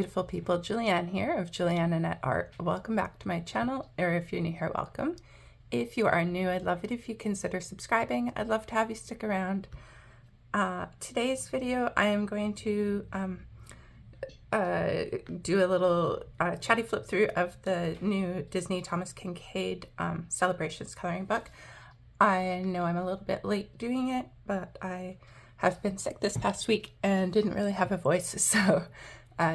wonderful people, Julianne here of Julianne Annette Art. Welcome back to my channel, or if you're new here, welcome. If you are new, I'd love it if you consider subscribing. I'd love to have you stick around. Today's video, I am going to do a little chatty flip through of the new Disney Thomas Kinkade Celebrations coloring book. I know I'm a little bit late doing it, but I have been sick this past week and didn't really have a voice, so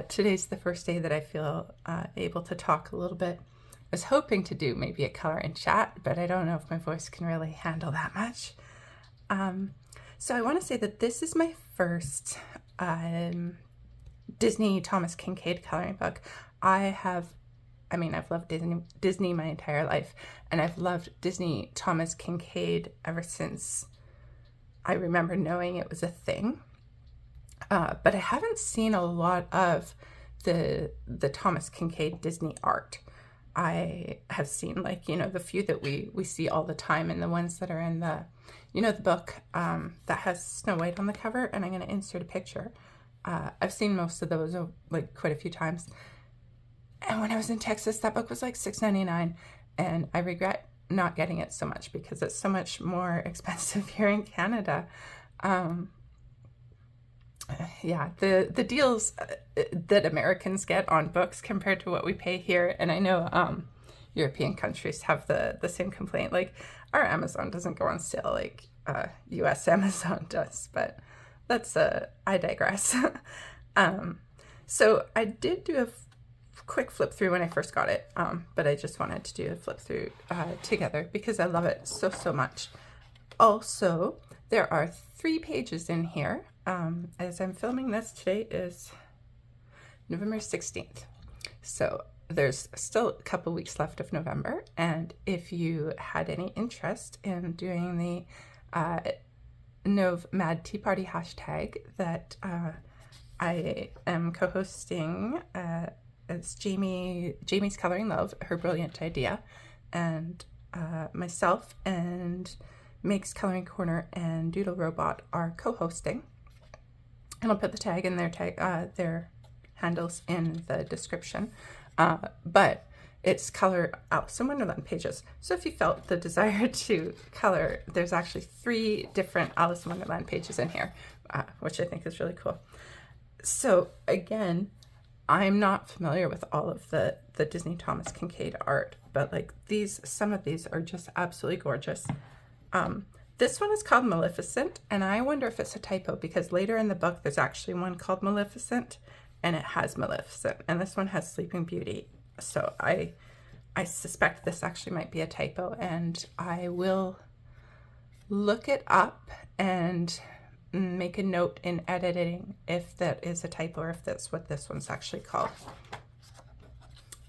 today's the first day that I feel able to talk a little bit. I was hoping to do maybe a color and chat, but I don't know if my voice can really handle that much. So I want to say that this is my first Disney Thomas Kinkade coloring book. I've loved Disney my entire life, and I've loved Disney Thomas Kinkade ever since I remember knowing it was a thing. But I haven't seen a lot of the Thomas Kinkade Disney art. I have seen, like, the few that we see all the time, and the ones that are in the, the book that has Snow White on the cover, and I'm going to insert a picture. I've seen most of those like quite a few times. And when I was in Texas, that book was like $6.99, and I regret not getting it so much because it's so much more expensive here in Canada. Yeah, the deals that Americans get on books compared to what we pay here, and I know European countries have the same complaint. Like, our Amazon doesn't go on sale like US Amazon does, but that's I digress. So I did do a quick flip through when I first got it, but I just wanted to do a flip through together because I love it so much. Also, there are 3 pages in here. As I'm filming this, today is November 16th. So there's still a couple weeks left of November, and if you had any interest in doing the Nov Mad Tea Party hashtag that I am co-hosting, it's Jamie's Coloring Love, her brilliant idea, and myself and Meg's Coloring Corner and Doodle Robot are co-hosting. And I'll put the tag in their handles in the description. But it's color Alice in Wonderland pages. So if you felt the desire to color, there's actually 3 different Alice in Wonderland pages in here, which I think is really cool. So again, I'm not familiar with all of the Disney Thomas Kinkade art, but like some of these are just absolutely gorgeous. This one is called Maleficent, and I wonder if it's a typo because later in the book there's actually one called Maleficent, and it has Maleficent, and this one has Sleeping Beauty. So I suspect this actually might be a typo, and I will look it up and make a note in editing if that is a typo or if that's what this one's actually called.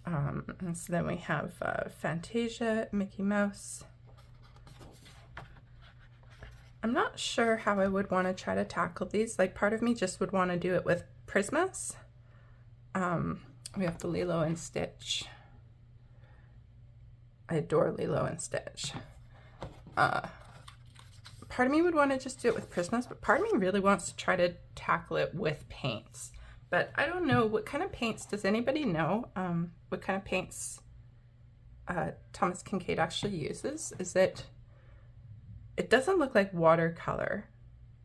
And so then we have Fantasia, Mickey Mouse. I'm not sure how I would want to try to tackle these. Like, part of me just would want to do it with Prismas. We have the Lilo and Stitch. I adore Lilo and Stitch. Part of me would want to just do it with Prismas, but part of me really wants to try to tackle it with paints. But I don't know, what kind of paints, does anybody know what kind of paints Thomas Kinkade actually uses? It doesn't look like watercolor,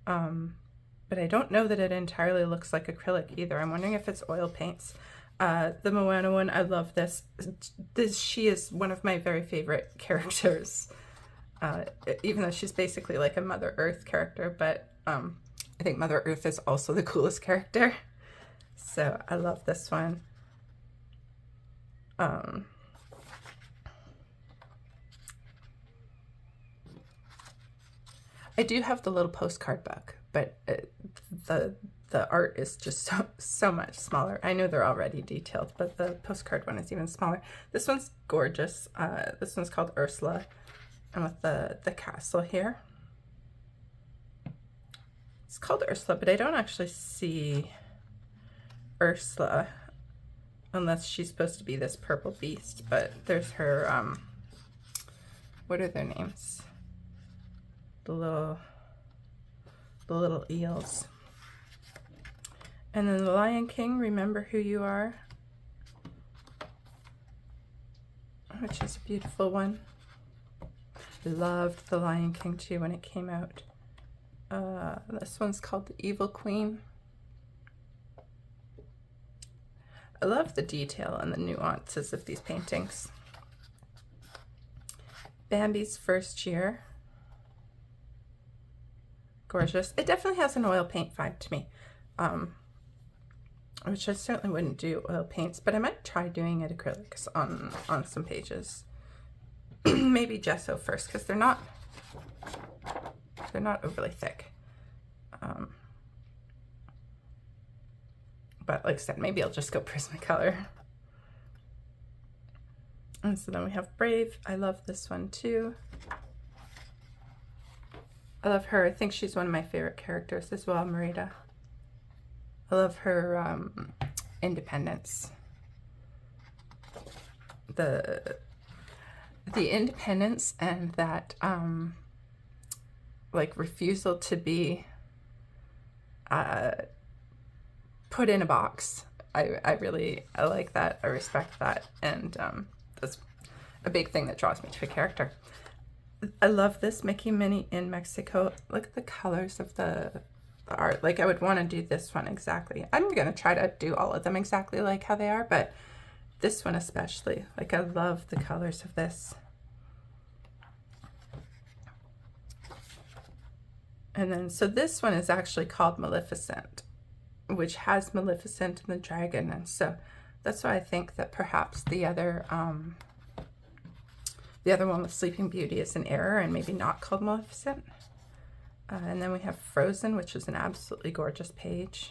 but I don't know that it entirely looks like acrylic either. I'm wondering if it's oil paints. The Moana one, I love this. She is one of my very favorite characters, even though she's basically like a Mother Earth character, but I think Mother Earth is also the coolest character. So I love this one. I do have the little postcard book, but the art is just so much smaller. I know they're already detailed, but the postcard one is even smaller. This one's gorgeous. This one's called Ursula, and with the castle here. It's called Ursula, but I don't actually see Ursula unless she's supposed to be this purple beast. But there's her. What are their names? The little eels. And then the Lion King, Remember Who You Are, which is a beautiful one. Loved the Lion King too when it came out. This one's called The Evil Queen. I love the detail and the nuances of these paintings. Bambi's First Year. Gorgeous. It definitely has an oil paint vibe to me, which I certainly wouldn't do oil paints, but I might try doing it acrylics on some pages. Maybe gesso first, because they're not overly thick. But like I said, maybe I'll just go Prismacolor. And so then we have Brave. I love this one too. I love her. I think she's one of my favorite characters as well, Merida. I love her independence. The independence and that like refusal to be put in a box. I like that. I respect that, and that's a big thing that draws me to a character. I love this Mickey Minnie in Mexico. Look at the colors of the art. Like, I would want to do this one exactly. I'm gonna try to do all of them exactly like how they are, but this one especially. Like, I love the colors of this. And then, so this one is actually called Maleficent, which has Maleficent and the dragon, and so that's why I think that perhaps the other one with Sleeping Beauty is an error and maybe not called Maleficent. And then we have Frozen, which is an absolutely gorgeous page.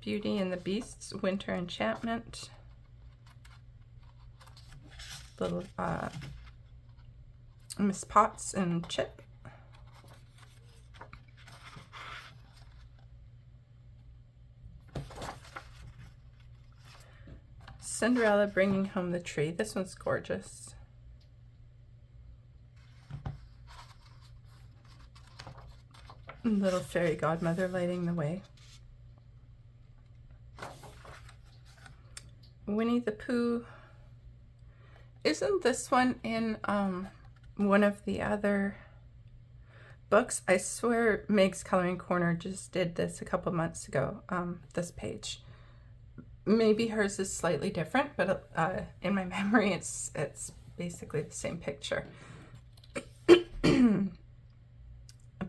Beauty and the Beasts, Winter Enchantment. Little Miss Potts and Chip. Cinderella Bringing Home the Tree. This one's gorgeous. Little fairy godmother lighting the way. Winnie the Pooh. Isn't this one in one of the other books? I swear Meg's Coloring Corner just did this a couple months ago, this page. Maybe hers is slightly different, but in my memory it's basically the same picture.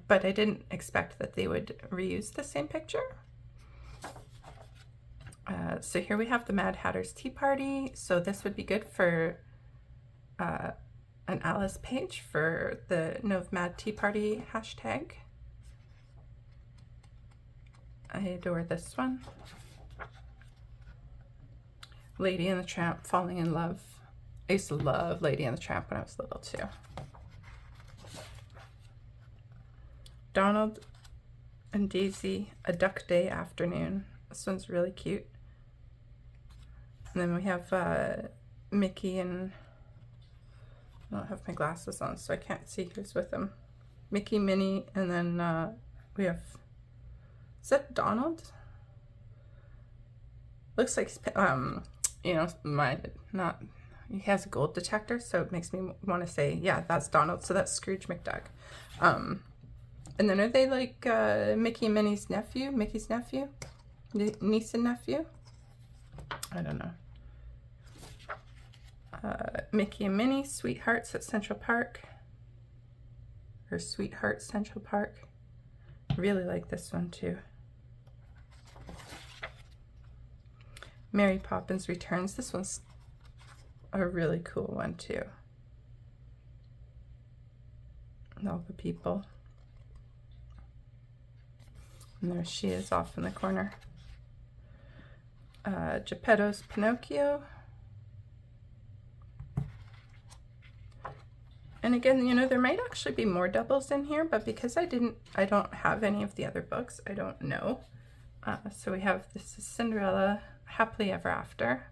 But I didn't expect that they would reuse the same picture. So here we have the Mad Hatter's Tea Party. So this would be good for an Alice page for the Nov Mad Tea Party hashtag. I adore this one. Lady and the Tramp, Falling in Love. I used to love Lady and the Tramp when I was little too. Donald and Daisy, A Duck Day Afternoon. This one's really cute. And then we have Mickey and... I don't have my glasses on, so I can't see who's with them. Mickey, Minnie, and then we have... Is that Donald? Looks like, you know, he has a gold detector, so it makes me want to say, yeah, that's Donald. So that's Scrooge McDuck. And then are they like Mickey and Minnie's nephew? Mickey's nephew? Niece and nephew? I don't know. Mickey and Minnie, Sweethearts at Central Park. Or Sweetheart Central Park. Really like this one too. Mary Poppins Returns. This one's a really cool one too. And all the people. And there she is off in the corner. Geppetto's Pinocchio. And again, you know, there might actually be more doubles in here, but because I don't have any of the other books, I don't know. So we have, this is Cinderella, Happily Ever After,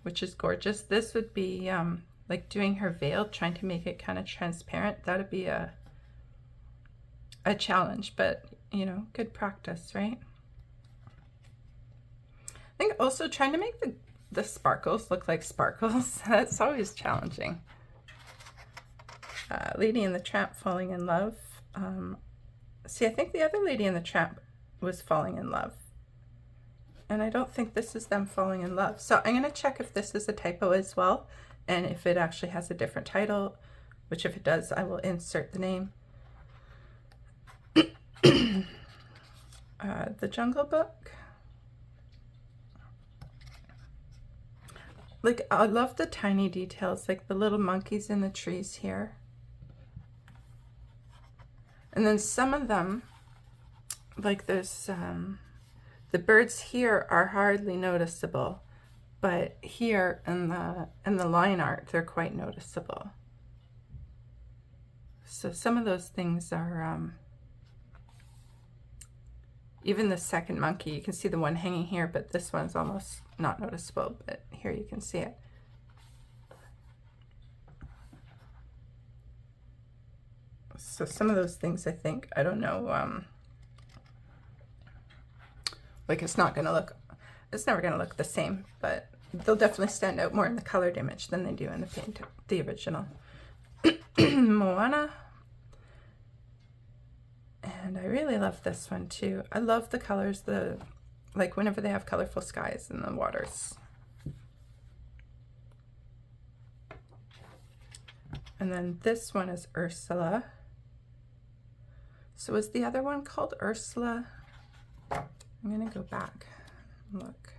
which is gorgeous. This would be like doing her veil, trying to make it kind of transparent. That would be a a challenge, but you know, good practice, right? I think also trying to make the sparkles look like sparkles, that's always challenging. Lady and the Tramp falling in love. See, I think the other Lady and the Tramp was falling in love. And I don't think this is them falling in love. So I'm going to check if this is a typo as well, and if it actually has a different title, which if it does, I will insert the name. The Jungle Book. Like, I love the tiny details, like the little monkeys in the trees here. And then some of them, like there's, the birds here are hardly noticeable, but here in the line art, they're quite noticeable. So some of those things are, even the second monkey, you can see the one hanging here, but this one's almost not noticeable, but here you can see it. So some of those things, I think, I don't know, like it's not going to look, it's never going to look the same, but they'll definitely stand out more in the colored image than they do in the original. Moana. And I really love this one too. I love the colors, like whenever they have colorful skies in the waters. And then this one is Ursula. So is the other one called Ursula? I'm gonna go back and look.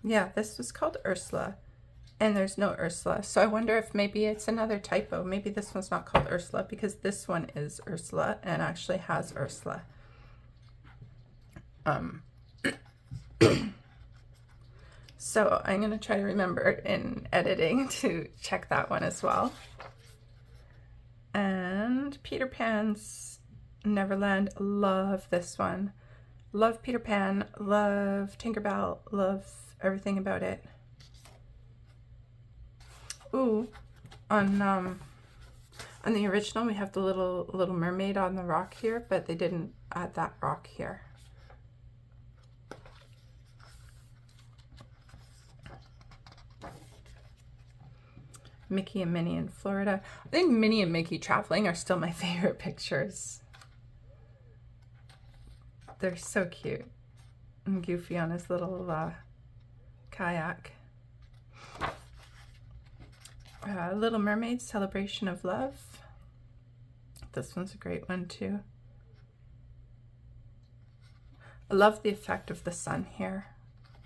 Yeah, this was called Ursula, and there's no Ursula. So I wonder if maybe it's another typo. Maybe this one's not called Ursula because this one is Ursula and actually has Ursula. So I'm going to try to remember in editing to check that one as well. And Peter Pan's Neverland, love this one. Love Peter Pan, love Tinkerbell, love everything about it. Ooh, on the original we have the little mermaid on the rock here, but they didn't add that rock here. Mickey and Minnie in Florida. I think Minnie and Mickey traveling are still my favorite pictures. They're so cute. And Goofy on his little kayak. Little Mermaid, Celebration of Love. This one's a great one too. I love the effect of the sun here.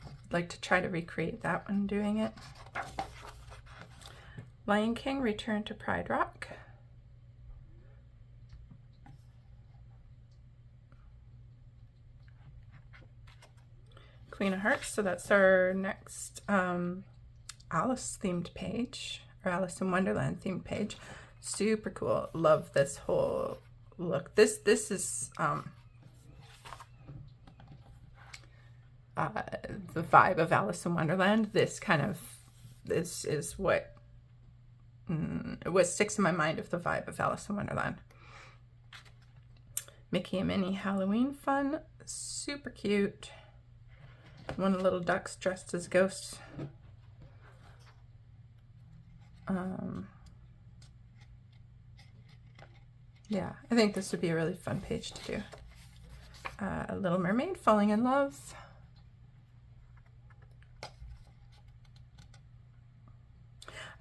I'd like to try to recreate that one doing it. Lion King, Return to Pride Rock. Queen of Hearts, so that's our next Alice themed page, or Alice in Wonderland themed page. Super cool. Love this whole look. This is the vibe of Alice in Wonderland. This is what sticks in my mind of the vibe of Alice in Wonderland. Mickey and Minnie Halloween fun, super cute. One of the little ducks dressed as ghosts. Yeah, I think this would be a really fun page to do. A Little Mermaid falling in love.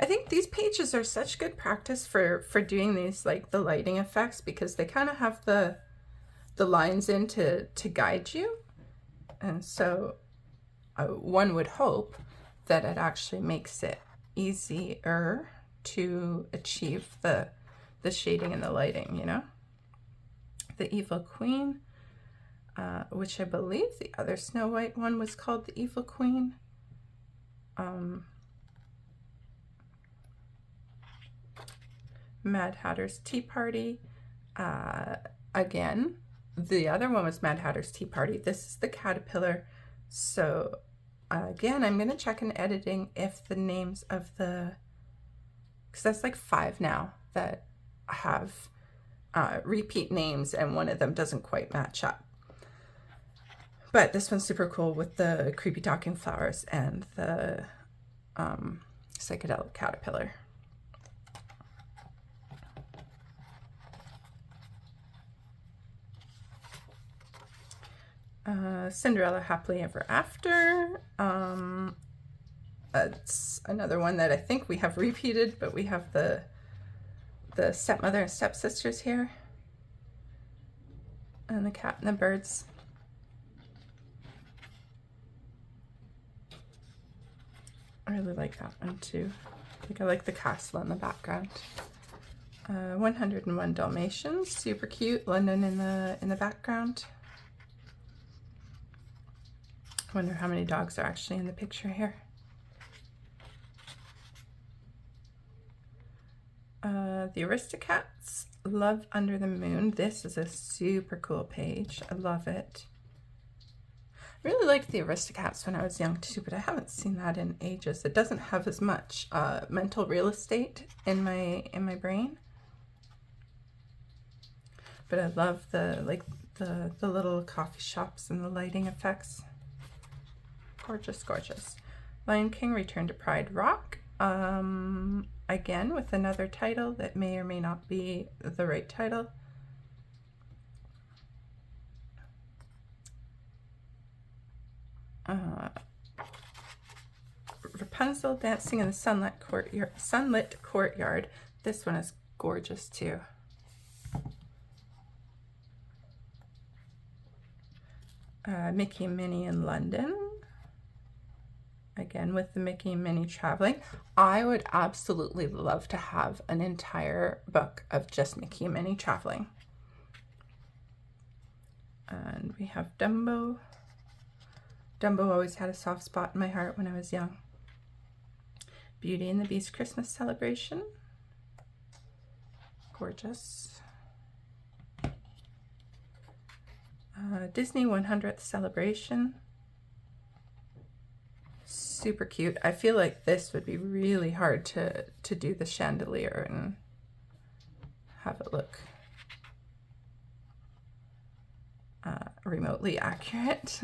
I think these pages are such good practice for doing these, like the lighting effects, because they kind of have the lines in to guide you. And so one would hope that it actually makes it easier to achieve the shading and the lighting, you know? The Evil Queen, which I believe the other Snow White one was called the Evil Queen. Mad Hatter's Tea Party. Again, the other one was Mad Hatter's Tea Party. This is the caterpillar. So again, I'm going to check in editing if the names of the, because that's like 5 now that have repeat names and one of them doesn't quite match up. But this one's super cool with the creepy talking flowers and the psychedelic caterpillar. Cinderella Happily Ever After. It's another one that I think we have repeated, but we have the stepmother and stepsisters here. And the cat and the birds. I really like that one too. I think I like the castle in the background. 101 Dalmatians, super cute. London in the background. I wonder how many dogs are actually in the picture here. The Aristocats, Love Under the Moon. This is a super cool page. I love it. I really liked the Aristocats when I was young too, but I haven't seen that in ages. It doesn't have as much mental real estate in my brain. But I love the little coffee shops and the lighting effects. Gorgeous, gorgeous. Lion King, Return to Pride Rock. Again, with another title that may or may not be the right title. Rapunzel Dancing in the Sunlit Courtyard. This one is gorgeous too. Mickey and Minnie in London. Again, with the Mickey and Minnie traveling. I would absolutely love to have an entire book of just Mickey and Minnie traveling. And we have Dumbo. Dumbo always had a soft spot in my heart when I was young. Beauty and the Beast Christmas Celebration. Gorgeous. Disney 100th Celebration. Super cute. I feel like this would be really hard to do the chandelier and have it look remotely accurate.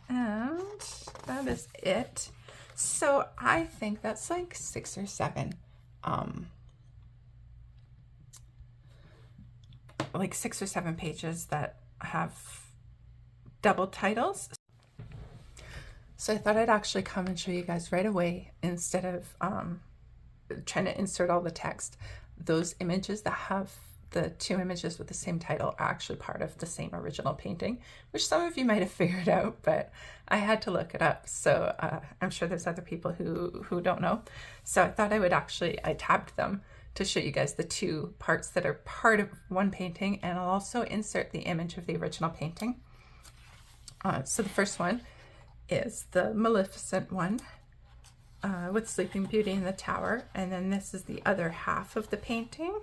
And that is it. So I think that's like 6 or 7 pages that have double titles. So I thought I'd actually come and show you guys right away instead of trying to insert all the text. Those images that have the 2 images with the same title are actually part of the same original painting, which some of you might have figured out, but I had to look it up. So I'm sure there's other people who don't know. So I thought I tabbed them to show you guys the 2 parts that are part of one painting, and I'll also insert the image of the original painting. So the first one is the Maleficent one with Sleeping Beauty in the tower, and then this is the other half of the painting.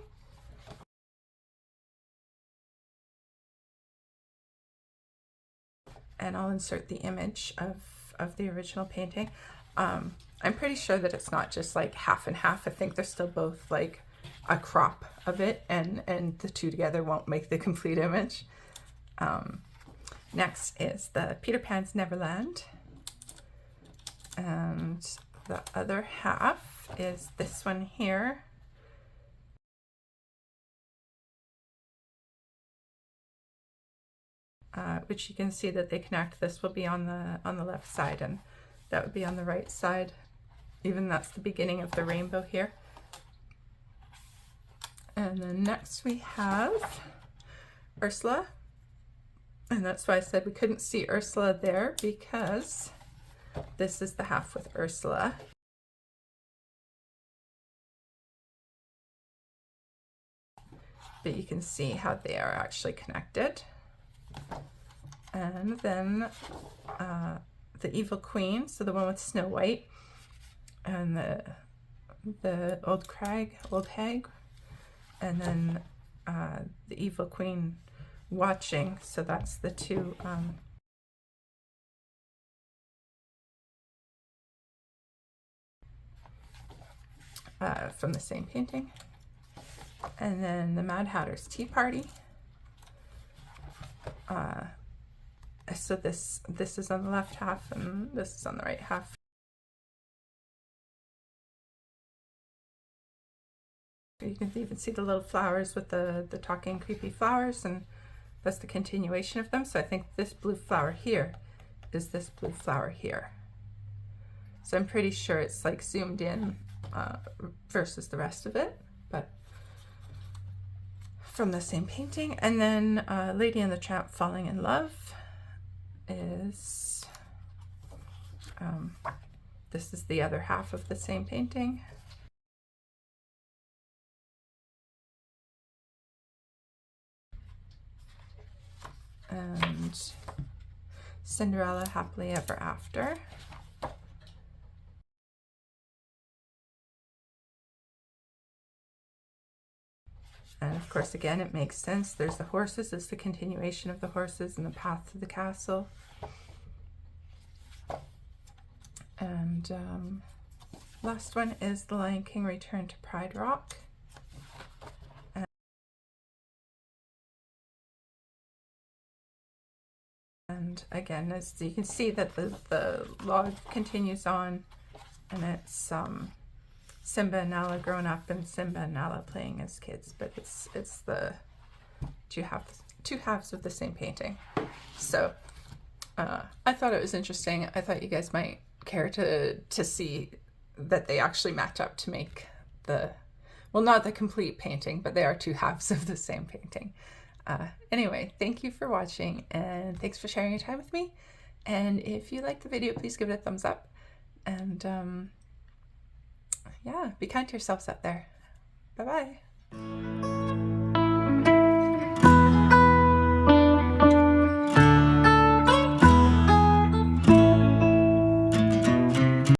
And I'll insert the image of the original painting. I'm pretty sure that it's not just like half and half. I think they're still both like a crop of it, and the 2 together won't make the complete image. Next is the Peter Pan's Neverland. And the other half is this one here. Which you can see that they connect. This will be on the left side, and that would be on the right side. Even that's the beginning of the rainbow here. And then next we have Ursula. And that's why I said we couldn't see Ursula there, because this is the half with Ursula. But you can see how they are actually connected. And then the Evil Queen, so the one with Snow White, and the old hag, and then the Evil Queen watching, so that's the 2 from the same painting. And then the Mad Hatter's Tea Party. So this is on the left half and this is on the right half. You can even see the little flowers with the talking creepy flowers, and that's the continuation of them. So I think this blue flower here is this blue flower here. So I'm pretty sure it's like zoomed in versus the rest of it, but from the same painting. And then Lady and the Tramp Falling in Love is, this is the other half of the same painting. And Cinderella Happily Ever After. And of course, again, it makes sense. There's the horses, it's the continuation of the horses and the path to the castle. And last one is The Lion King Return to Pride Rock. And again, as you can see that the log continues on, and it's Simba and Nala grown up and Simba and Nala playing as kids, but it's the two halves of the same painting. So I thought it was interesting. I thought you guys might care to see that they actually match up to make the, well, not the complete painting, but they are two halves of the same painting. Anyway, thank you for watching and thanks for sharing your time with me. And if you liked the video, please give it a thumbs up. And yeah, be kind to yourselves out there. Bye-bye.